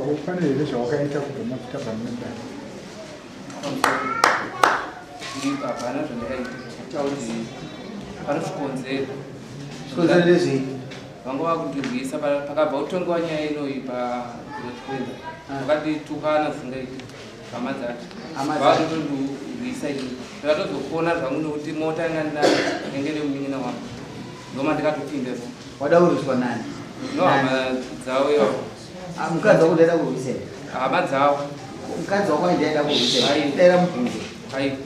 kufanele zvawakaita kubva mafuta pamunda hapana zvandakaita kuti panosvikonzera Skonzera lezvi vanga vakutirwisa pakabva kutongewa nyaya inoyi parekwenda vakatitukana zingaiti hama dzacho vakatondorwisa ini ndakatozokona zvangu nokuti mota ingandinani inenge nemunin'ina wangu ndoma ndikatopindepo. wada kurwiswa nani? No, hama dzavo ivo. Mukadzi wako ndaida kurwisei? Hama dzavo. Mukadzi wako ndaida kurwisei? Ndaida mubvunzo. Hai.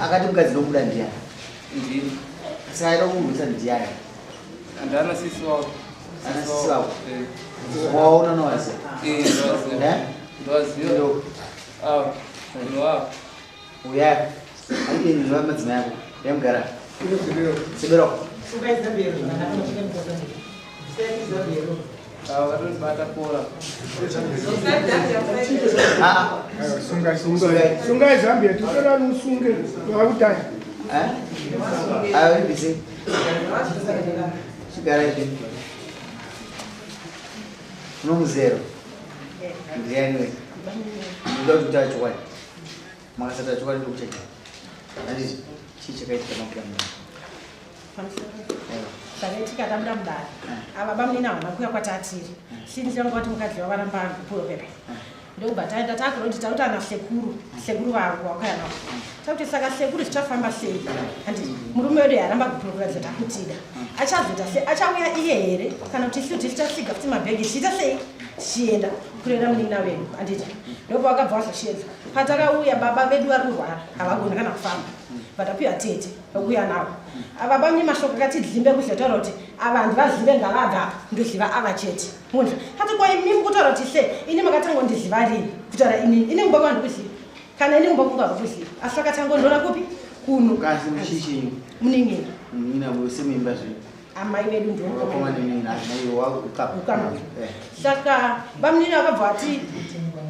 Akati mukadzi nobuda ndiani? Ndiri. Saka aida kurwisa ndiani? Andana sisi wavo. Ana sisi wako? Waona nowaziva? Ndowaziva. Ndowaziva. Ndinowawo. Uya. Andi ndinowa madzima yako. Yamugara. Sibiro. Sungai Zambia, tutora nusunge wakutanya. Ayo bisi. Sigara hivi. No zero. Ndiani. Ndio tutachukua. Makasa tutachukua ndio kucheka. Ndio chicha kaita kama kiamu. Saka tamdambara ava bamnina vanakuya kwatatiri sinzira kuti mukadzi wavaramba kupuro pepe ndobva taenda takuroti tauti ana sekuru vangu wakaya navo takuti saka sekuru tichafamba sei handi murume wedu yaramba kupurokuraza takutida achazota sei achauya iye here kana kuti isu tichasiga kuti mabhegi tiita sei tichienda kurera munin'ina wedu handiti ndobva wakabva wazoshenza patakauya baba vedu vari kurwara havagoni kana kufamba vatapiwa tete okuya navo ava bamwe mashoko akati dzimbe kuzotaura kuti avanhu vazive ngavabva ndoziva ava chete mundla hati kwa imimi kutaura kuti se ini makatangondiziva rini kutaura ini ngumba ndikuziva kana ini ngumba kungakuziva asi vakatangondora kupi kuno kasi muchichi muning'ina muning'ina musemimba zvino amai vedu ndoukama saka bamunini vakabva vati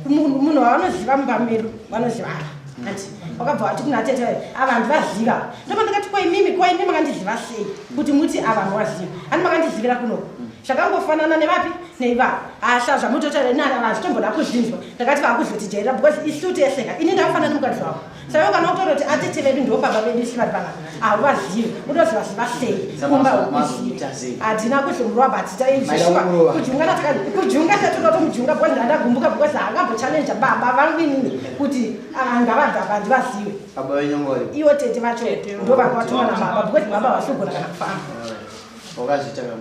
munhu wavanoziva mumba medu vanoziva ava wakabva vati kuna tete avanhu vaziva ndopa ndakati kwaimimi makandiziva sei kuti muti avanhu vaziva ani makandizivira kunoku zvakangofanana nevapi neiva asha zvamutotaura inana vanhu tomboda kuzvinzwa ndakati vakuzotijairira because isu teseka ini ndakafanana nemukadzi wako saka kana kutaura kuti atete vedu ndo baba vedu isi vari panapa avo vazive unozivaziva sei kumba ukuziva hatina kuzomurwa but taizvishuka kujunga satototomujunga because ndandagumbuka because haangambochallenja baba vanginini kuti ngavabva vanhu vazive iwo tete vacho ndo vakavatuma nababa because baba vasogona kana kufamba wakazvitaka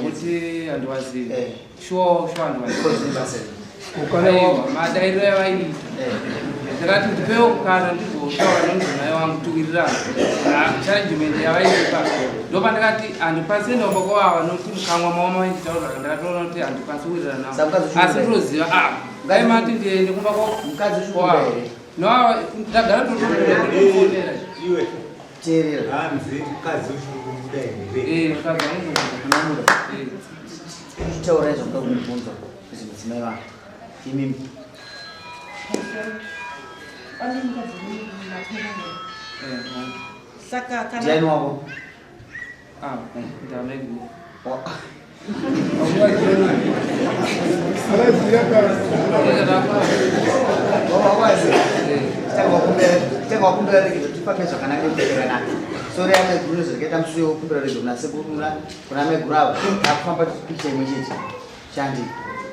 kuti handiwazive sure handiwazive madairiro yavaita ndakati ndipewo kukana ndizotaura nondonai wangu tuwirirana nachallengement yavaipa ndopa ndakati handikwanisi ndombo kwavava nokuti mukamwa mavo mavainditaura ndakatoona kuti handikwanisi kuwirirana navo asi ndinoziva ngaimati ndiende kumba kwavo ndagara totofonera teerera hanzi mukadzi uchikubuda here mukadzi wangu taura izvokuda kumubvunza kuzimudzimai vangu imimi ndiani wako ndamegu tenga wakumbira regezo tifambe zvakanaka kuteerana sori ameguru zvirikaita musure wokumbira regezo kuna sekuru kuna meguru avo akufamba picha imwe chete chandi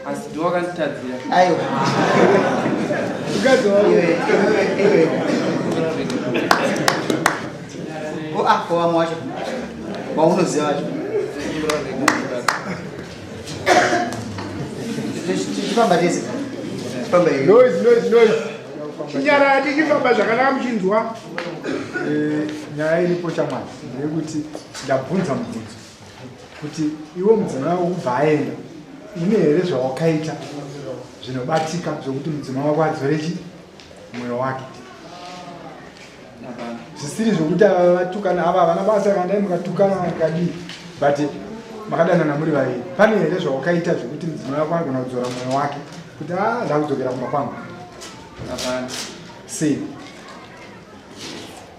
asi ndiwakanditadzira aiwa ko vamwe wacho vaunoziva vacho tichifamba tese tifamba chinyara tichifamba zvakanaka muchinzwa nyaya iripo chamwana ndeyekuti ndabvunza mubvunzo kuti iwe mudzimai wako kubva aenda une here zvawakaita zvinobatika zvokuti mudzimai wako adzorechi mwoyo wake zvisiri zvokuti ava vatukana ava havana basa kandai mukatukana mukadii but makadanana muri vaviri pane here zvawakaita zvokuti mudzimai wako anogona kudzora mwoyo wake kuti ndakudzokera kumba kwangu sei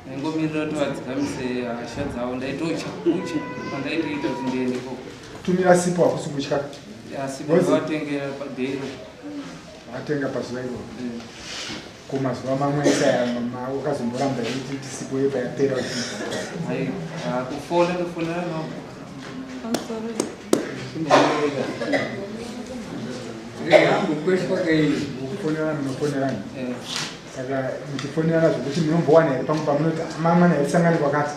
nengomirira tovadzikamisa hasha dzavo ndaitocha kucha pandaitoita kuti ndiende koko tumira sipo hakusi kutya Watengera padero. Watenga paswairo. Kumazuva mamwe mama ukazomboramba kuti tisipo yepa yapera Hai, kufona ndofona no. mukufonerana saka muchifonerana zvokuti munombowana here pamwe pamunoti mamwe naisangani kwakati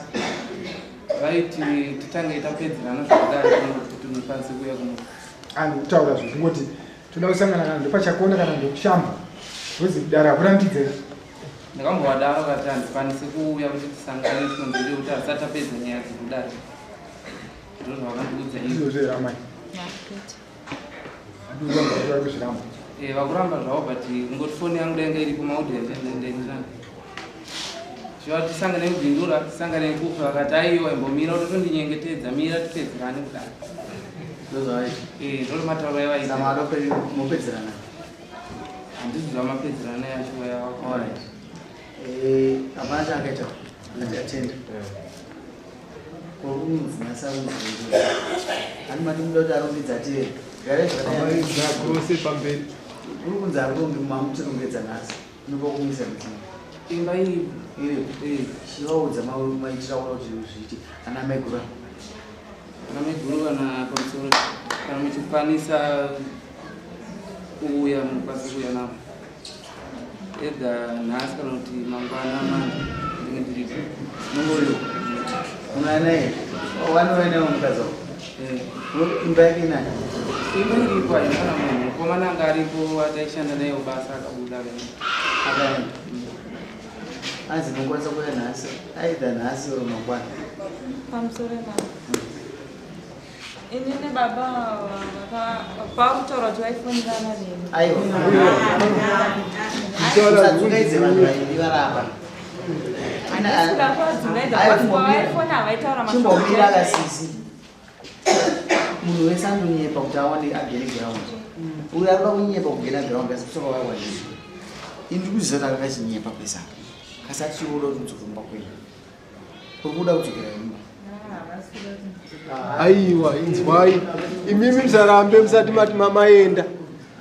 Vaiti titange tapedzerana zvakadaro kuti mukwanise kuuya kuno. kutaura zvokungoti toda kusangana kana ndopachakona kana ndokushamba rozi kudara hakurambidze Ndakambowadaro kati handikwanise kuuya kuti tisangane tinonzire kuti asati apedza nyaya dzekudaro. Ndizvo zvakandiudza izvozvo here amai andiuza kuzviramba vakuramba zvavo but ngoti foni yangu danga iripo maudhendendendirana zviva tisangane kubhindura tisangane kufa vakati aiwa imbomira kuti tondinyengetedza mira tipedzerane kudaro ndori matauro yavaita mopedzerana handizvo zvamapedzerana yacho yava hapana chaakaita atenda kounzinasauzi ani mati muda kuti arombidza atire Garezvakanyaose pamberi. uri kunzi aronge mamutirongedza nhasi unopakumisa mutima imba iri chivaudza maitira ona kuti zviiti ana maigura kana meguru kana pamusoro kana muchikwanisa kuuya munokwanisa kuuya navo ega nhasi kana kuti mangwana manje ndinge ndiripo nongoyo unaanaye wanovenewo mukadzi wako imba yake inani imba iripo haina kana munhu mukomana anga aripo ataishanda naye basa akabuda akaenda anzi nokwanisa kuuya nhasi aidha nhasi oro mangwana pamusoro mama inini baba pakutaura kuti vaifundirana neni aiwa usadzingaidze vanhu vairi varapa vaifona havaitaura chimbomira akasisi munhu wese andonyepa kuti awane agere ground uyo arikuda kunyepa kugena ground asi kusoka wawanisi ini ndikuziva kuti akakachinyepa pesaka kasi achiuda kuti udzorumba kwei uri kuda kudzokera imba Aiwa, inzwai. Imimi msarambe msati mati mamaenda.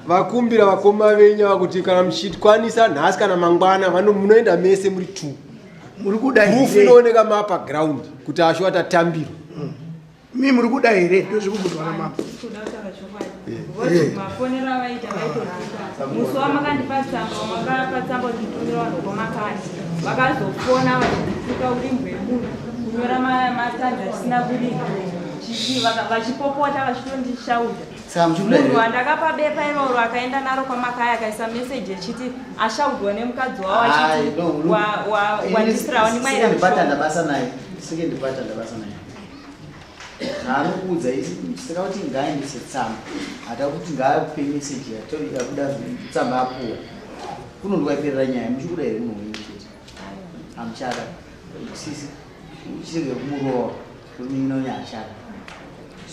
Vakumbira vakoma venya kuti kana mchikwanisa nhasi kana mangwana vano munoenda mese muri 2. Muri kuda here. Roof inooneka mapa ground kuti asho atatambira. Mimi muri kuda here ndozvikubudwa na mapa. mafonero avaita vaitoita musi wamakandipa tsamba wamakapa tsamba nditumira vanhu vomakani vakazofona vachitsika ulimbo yemunhu kunyora matanda asina kulinga vachipopota vachitondishaudha munhu wandakapa bepa iroro akaenda naro kwamakaya akaisa meseji echiti ashaudwa nemukadzi wavo achiti wandisirawo ndibata basa naye Naanokuudza saka kuti ngaendese tsamba hata kuti ngaape meseji yakuda tsamba apuwa kunondwaiperera nyaya muchikuda here munhu wenyu chete amuchada sisi uchirege kumurowa kuti minginonyi achada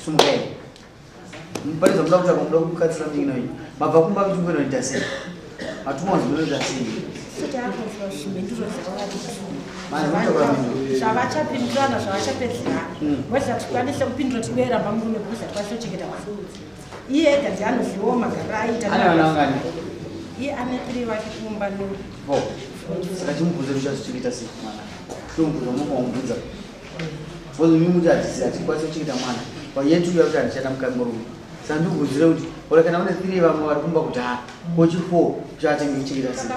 sumukai muparidza muda kutaura muda kukatsira minginonyi mabva kumba kuti munoita sei matumwa zinoita sei zvavachapindurana zvavachapedzerana voziva kuti kwanise kupindura kuti ueramba murume kuza tikwanise kuchengeta vana iye ega ndianozivawo magariro aita iye ane 3 vake kumba saka chimubvunze kuti chazochengeta sei mwana chimubvunza mumaumvunza vozomimudi hatikwanise kuchengeta mwana payetuya kuti handichada mukadzi murume saka ndikubvunzire kuti ora kana une 3 vamwe vari kumba kuti kochi 4 chatenge kuchengeta sei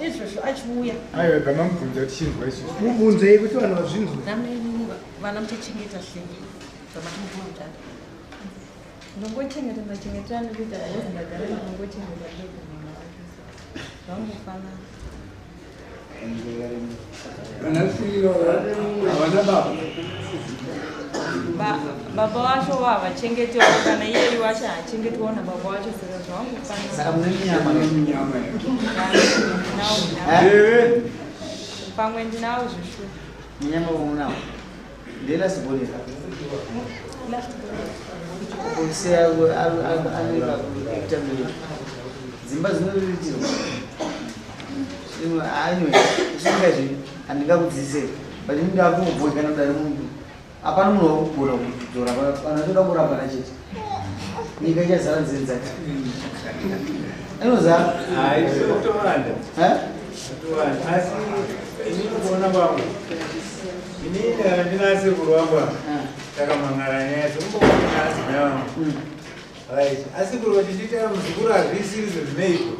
izvozvo achiuya aiwa gamamubvunza kuti chinzwa isusu mubvunzei kuti vanhu vazvinzwa vana muchachengeta sei zvamatimubvuma mutanda ndongochengeta ndachengeterana nekuti haizi ndagara ndongochengeta zvangofanana baba wacho havachengetiwa kana iyeri wacho hachengetiwawo nababa wacho saka zvavangofanana saka mune minyama pamwe ndinawo zvishu minyama vomunawo ndelasibonera polisi anoita dzimba dzinoriitirwa anyway zvingaizvi handingakudzidzisei but ndakungobvoi kana kudari munhu hapana munhu wakugona kudzora kana toda kurambana chete nyika ichazara nziri dzake inozara asi inikuona kwangu inini ndinasekuru wangu takamangara nyaya dzomboona azimai vangu asikuru kuti ndita muzukuru hazvisirizo zvinoitwa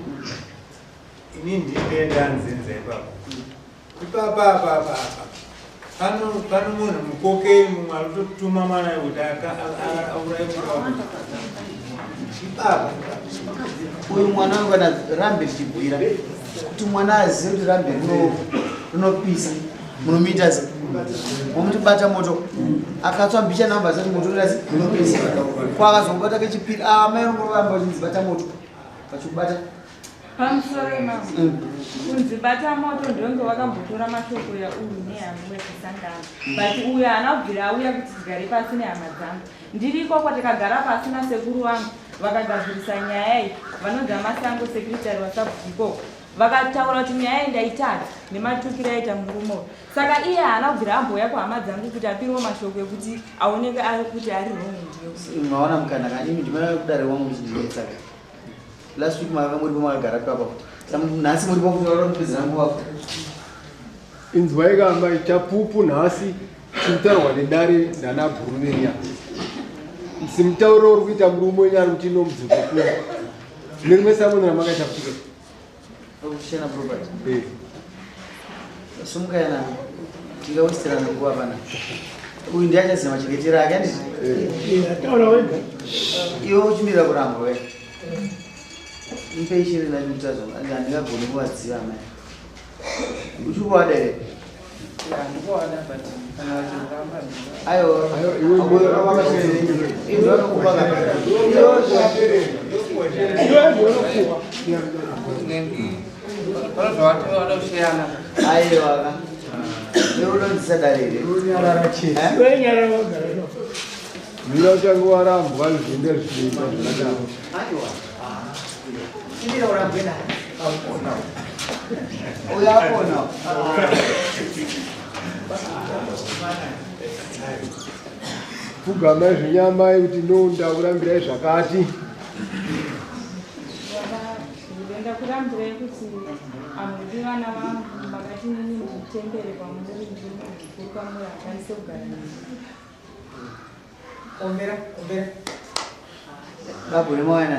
inini nditenda nzinza ipapa pano munhu mukokei mumwe arikutotuma mwana kuti auraimura ipapa uyu mwana wangu kana rambe tichibhuira kuti mwana azive kuti rambe rinopisa munomita se momutibata moto akatswa mbisha namba zati moto rinopisa kwakazongota kechipiri amai vangoamba kuti nzibata moto pachikubata pamusoro imamo kunzibata moto ndonge wakambotora mashoko yauyu nehamwe kusangana but uyu haana kubvira auya kuti tigare pasi nehama dzangu ndiriko kwatakagara pasi nasekuru vangu vakagadzirisa nyaya iyi vanonzi amasango sekretary wasabhuko vakataura kuti nyaya iyi ndaitadza nematukiro aita murume saka iye haana kubvira ambouya kuhama dzangu kuti apiriwo mashoko ekuti aoneke kuti ari rongo maona mukanaka imi ndimana kudare wangu chindinetsaka last week maka muri pamakagara papa nhasi muri pakutora kupedzera nguva inzwa ikamba chapupu nhasi chimutaurwa nedare ndana bhurumenya simutauro uri kuita murume wenyu ari kuti inomudzikokura nerimwe samonera makaita kutika okushena property sumukayana tingaustirana nguva pana uyu ndiachazima machengetero ake anditi iwe uchimirira kuramba we ipe ishiri nachimutazo handingagoni kuvadziva amai uchikuwada here aiwa neunondisadarire mira uchange warambwa zvinde zviita zvakadaro uyapona pfugamai zvenyamai kuti ndounda kurambirai zvakati ndenda kurambirai kuti amudi vana vangu makati nini ndichembere pamuri ndimukuru kamuri akwanise kugara ombera babone mawana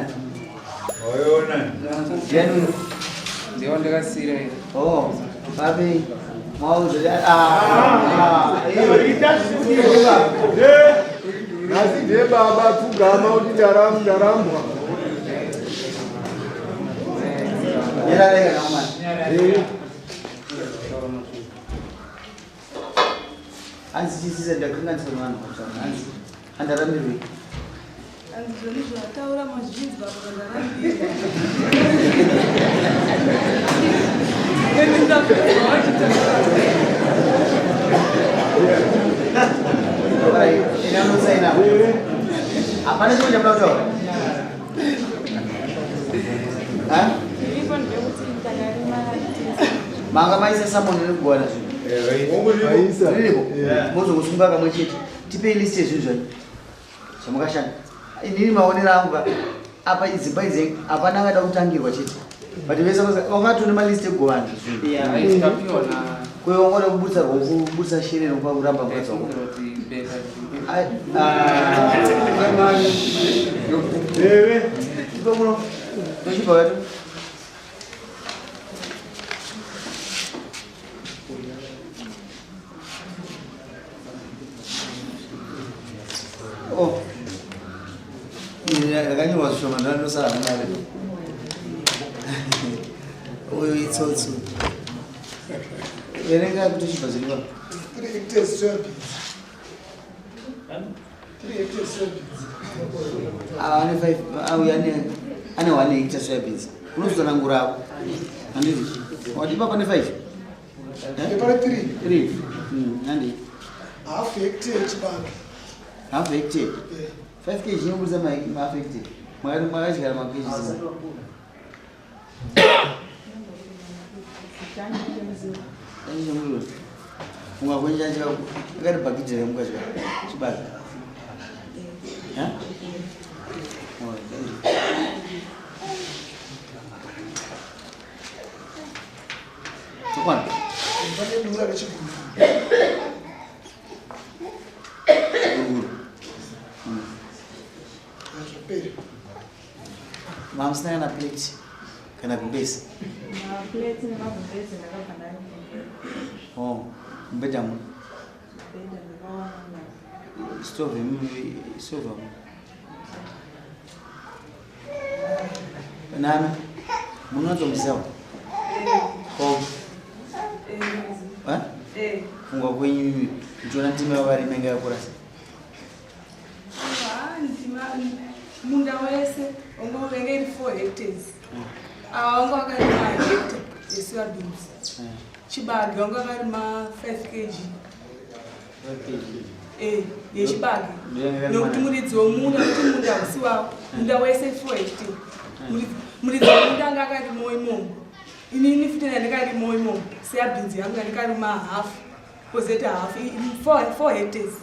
oyoona yanu ndiwo ndakasira ine babe nhasi ndebaba pfugama kuti ndarambwa anzichisisa ndakanganisa vanhu anzi andaramirwi taura mazvinzwa kurandarambira inanosaina hapana chimwe chamuda kutaura iripo ndekuti kana manga maisa samoni nekugovana zvinhu riripo mozokusunga kamwe chete tipei list yezvinhu zvanyu zvamakashanda inini maonero angu apa idzimba idzi hapana angada kutangirwa chete but vese wangatone malist ekugovana kwe wangoda kubudisa shere nokuva kuramba mukadzi wangu ipomuno tochibva kato ndakanyorwa zvishoma ndandosara munare uyu itsotso verenga kuti chibva zviripa ane 1 hectare soyabins unozotsanangura ako handiti watipa pane 5 3 handi half hectare chibanga half hectare 5 kg inoburisa half hectare makadyara makg ungakwenja akati bhakiti remukadya chibanga Vane mura vechiguru. Mom stand up plate. Can I be base? Plate ni mabumbezi nakafanya. Oh, bedam. Stove stove. Nana, munazo mzao. Oh. Funga kwenye njona timu ya bari menga kurasa. Munda wese ongo vengeri 4 hectares. Ongo akari ma hectare esiwa beans. Chibagi ongo akari ma 5 kg. 5 kg. Yechibagi. Nokuti muridzi womunda kuti munda usiwa munda wese 4 hectare. Muridzi womunda anga akari moimo. Inini fitena ndikari moimo. Siya beans yanga ndikari ma half. Kozeta half 4 hectares.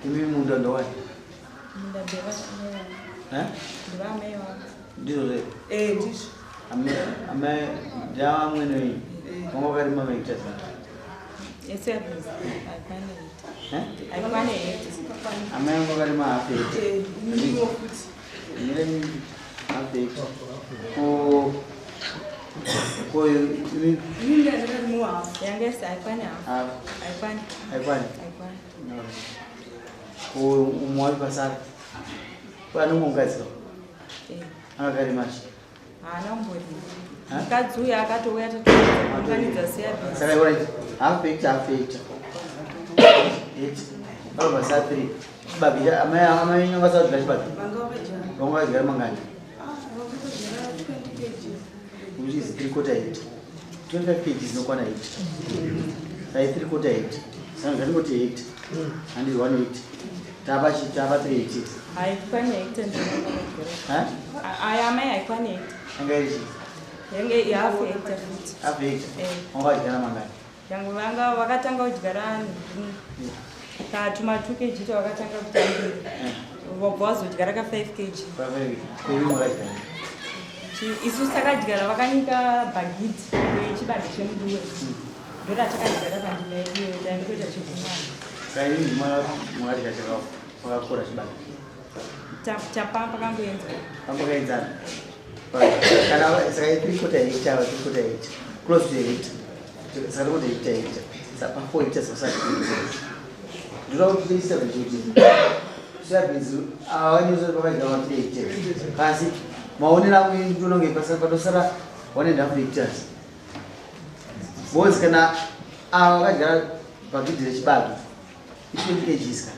Kimi munda ndo wani? Munda deva. Deva mewa. Ndizo le. Ndizo. Ame jawa mwene kongo kari mama hectares. Ese beans. Aikwane hectares. Ame kongo kari ma half hectares. Ndimo futi. Nile half hectares. Ko ni Ninda ndikari mo half. Yangesa aikwane half. Aikwane. Umwali pasar. Kwa numu mkazi. Akari machi. Nambodi. Kazuya akatouya tatounganidza seya. Saka iwona half hectare. Alo pasar 3. Babi ama nyonga sa chibabi. Bonga jira mangani. Which is 3/4 hectare. 25 kg no kwana hectare. Sai 3/4 hectare. Sanga ngati ngoti hectare. And 1 hectare. Taba 3 hectare. Aikwane hectare ndinongana. Ayame aikwane hectare. Angaishi. Yenge half hectare. Half hectare. Bonga jira mangani. Yangu vanga vakatanga kudyara katuma 2 kg to vakatanga kutambira. Vobwazo kudyara ka 5 kg. Paveri. Kuri mwaita. Isu sakadyara vakanyika bagiti yechibagi chemuduwe. Ndoda chakadyara pandima yedu ndandikuita chikunwana. Kai mwari kachaka wakakura chibagi. Chapamba kangoenza. Pambokaenzana. Kana saka 3/4 hectare. Close to hectare. Saka kuti hectare. Saka 4 hectares sasa. Ndoda kuti isa kuti. Sabizu awanyuza pakaita 3 hectares. Kasi maonera mwingi unonge pasa padosara 1.5 hectares. Bozi kana wakagara pagidire chibagi. Ichwe kejisika.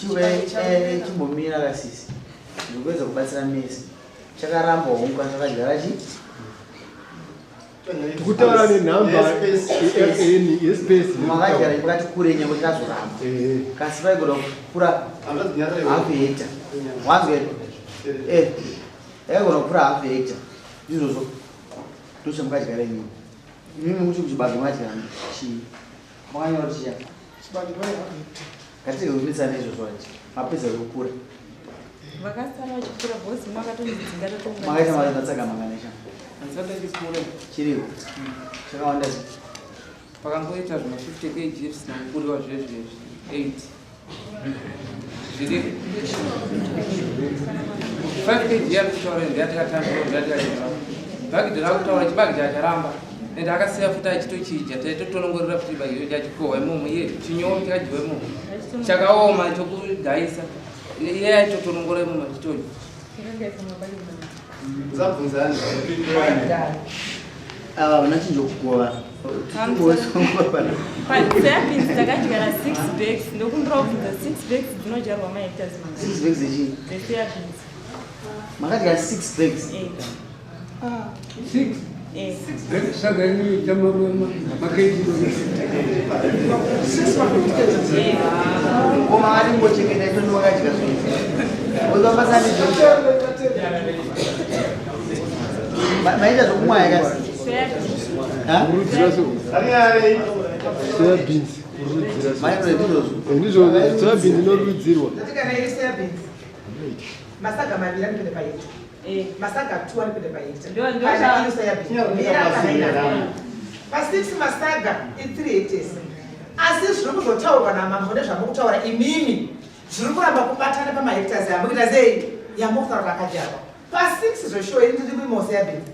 Chiwe chimbomira kasisi. Ndikuweza kubatsira mesi. Chakaramba unga chakagara chi. Kutaura nenhamba yespace. Makagara pakati kure nyangwe chazoramba. Kasi vaigona kukura half hectare. Wazwe yaigona kukura half hectare. Izvozvo ndosha mukagara nyinyi. Mimi muchi kuchibagi mwadyara chi. Mwanyora chiya. Chibagi vai Katika kuuliza nezo zote. Mapesa kukura. Vakasara vachikura bhosi mwakatonidzinga totonga. Makaita mari natsaka manganisha. Ansata chisikure. Chiriwo. Chakawanda pakangoita zvima 50 kg zvisina kukuriwa zvezvezvi 8 zviri 5 kg yarikutaura ndatikatambira ndatikachira bhagidhi rakutaura chibagidhi acharamba ende akasiya futi achitochidya taitotonongorera kuti chibagidhi chachikohwa imomo iye chinyowa chakadyiwa imomo chakaoma chokugayisa iye aitotonongora imomo achitodya Zabvunzani. Unachinjokukova. Paseapins takadyara 6 bags ndokundira kubvunza 6 bags dzinodyarwa mahectares 6 bags zechii? Paseapins. Makadyara 6 bags. 6. Saka inoita makeji. Koma ari ngochengeta ito ndiwakadya zvii. Uzambasani maita zvokumwa yakasi. Soyabins. Ndizvo soyabins inorudzirwa. Masaga maviri anopinda paito. masaga 2 kuende paita Ndio pa6 masaga i3 hectares asi zviri kuzotaurwa namambo nezvamukutaura imimi zviri kuramba kubatana pamahectares yamukita sei yamukutaura akadyarwa pa6 zveshowe ndiri mose yabhinzi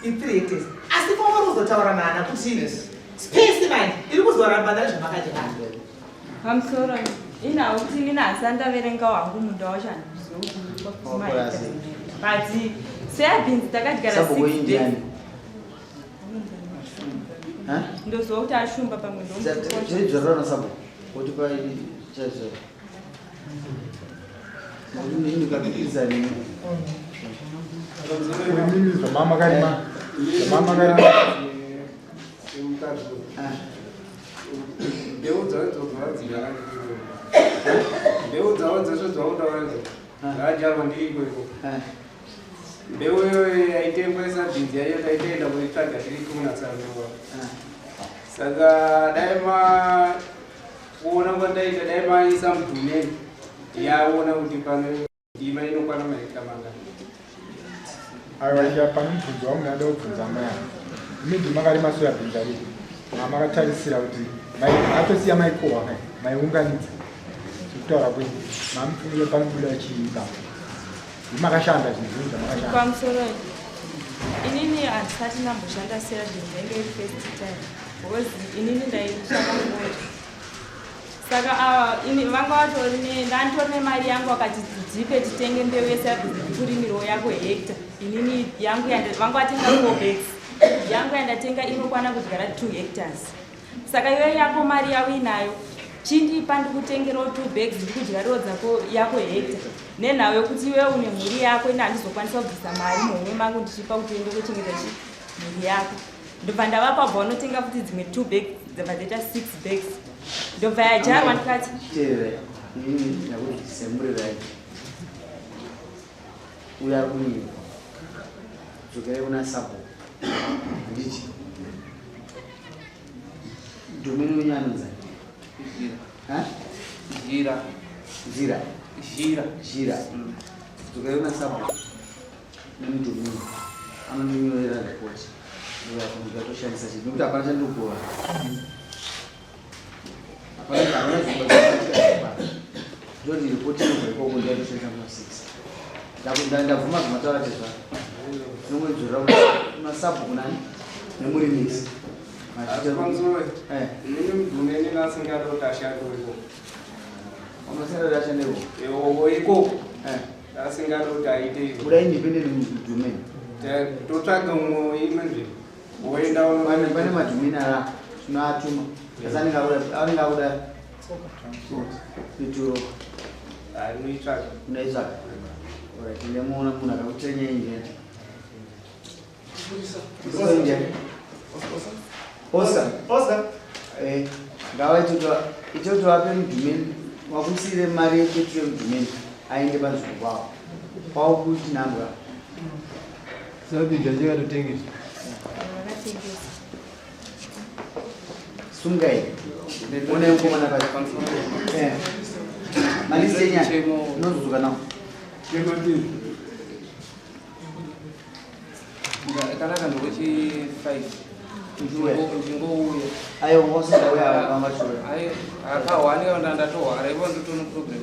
i3 hectares asi kwamuri kuzotaura nana kuti space manje iri kuzoramba nezvamakadyarwa pamusoro inawo kuti nina asandaverenga wangu mundu wachani but soyabhinzi takadyara 6 days ndoziva kuti ashumba pamwe ndodzvarana sabo kuti pai chaizvo ndikapikisa nini mama karima mbeu dzavo dzeshe dzaudauradzo dzadyarwa ndirikoiko mbeu iyoyo yaitengwesa bhinzi yaiyo taitoenda kuitsvaga tiri kumunatsanova saka dai maona kwandaita dai maisa mudhumeni yaona kuti pano ndima inokwana mahekta mangani aiwaia pane mubvunzo wamunada kubvunza maya imidhima karima soyabhinzi ariko mamakatarisa kuti atosiya maikohwa kai maiunganidza kutaura kuti mamupfungire panobuda chiiba makashanda zvinhu zvinhu zvamakashanda pamusoro inini handisati ndamboshanda soyabhinzi yange iri first time because inini ndaishanda mmoja saka vanga vatori ndanditori nemari yangu vakati dzipe titenge mbeu yesoyabhinzi ndikurimiriwo yako hecta inini yangu vanga vatenga 4 bags yangu yandatenga inokwana kudyara 2 hectares saka iwe yako mari yavo inayo chindipa ndikutengerawo 2 bags ndikudyarawo dzako yako hecta nenhau yokuti iwe une mhuri yako ina handizokwanisa kubvisa mari muhomwe mangu ndichipa kuti uende kuchengeta mhuri yako ndobva ndavapa bva unotenga futi dzimwe 2 bags dzabva dzaita 6 bags ndobva yadyarwa ndikati nakuti semurirai uya kunyika dzokerai kuna sabo nditi dhumini unyanonzani zira dzokerai kuna sabo nemudhumini anondinyorera ripoti ndikatoshandisa chii nekuti hapana chandikuva ndoti ripoti inobvaikoko ndiatoshandisa kuna 6 ndabvuma zvimataura chezvaro nomwedzorera masabu kunani nemurimisi nini mudhumeni nasingada kuti ashandeiko unosingada kuti ashandeiko ikoko asingada kuti aite iko kuda independent mudhumeni totsvaga umwe imwe nzvimbo woenda pane madhumeni ara zvinoatuma asi anenge akuda peturo unoitsvaga unoitsvaga ndinemuona munhu akakutrenya injeti Oscar ngava itoto vape mudhumeni wakusire mari yepeturo yemudhumeni aende panzvimbo kwavo kwavo kuti nambwa sabhinzi achikatotengesa sungai ona mukomana pati malisi enyaya unozodzoka nawo kana kandokuchi 5 ndingouya ayo wasindauya vambatora ayo akawanika ndandatohwara ivo ndotone problem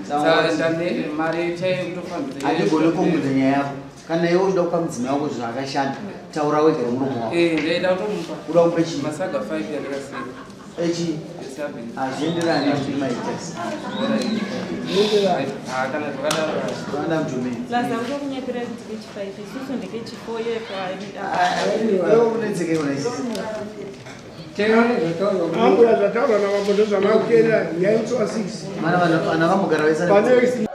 tohwara ndane mari chaiyo kutofambira hatigone komuza nyaya yako kana iwe uchida kupa mudzimai wako zvinhu akashanda taura wega nemuromo wako ndaida kutomupa uda kumupa chii masaga 5 yandikasiya echi hazvienderani nezvimaitas kana zvakadaro anda mudhumeni plaza utokunyepera kuti kechi5 isusu ndekechi4 yepaaiwe unetsekeko naisisi ambula zvataura namambo ndozvamakera yaitwa 6 mana vanhu vambogara vaisa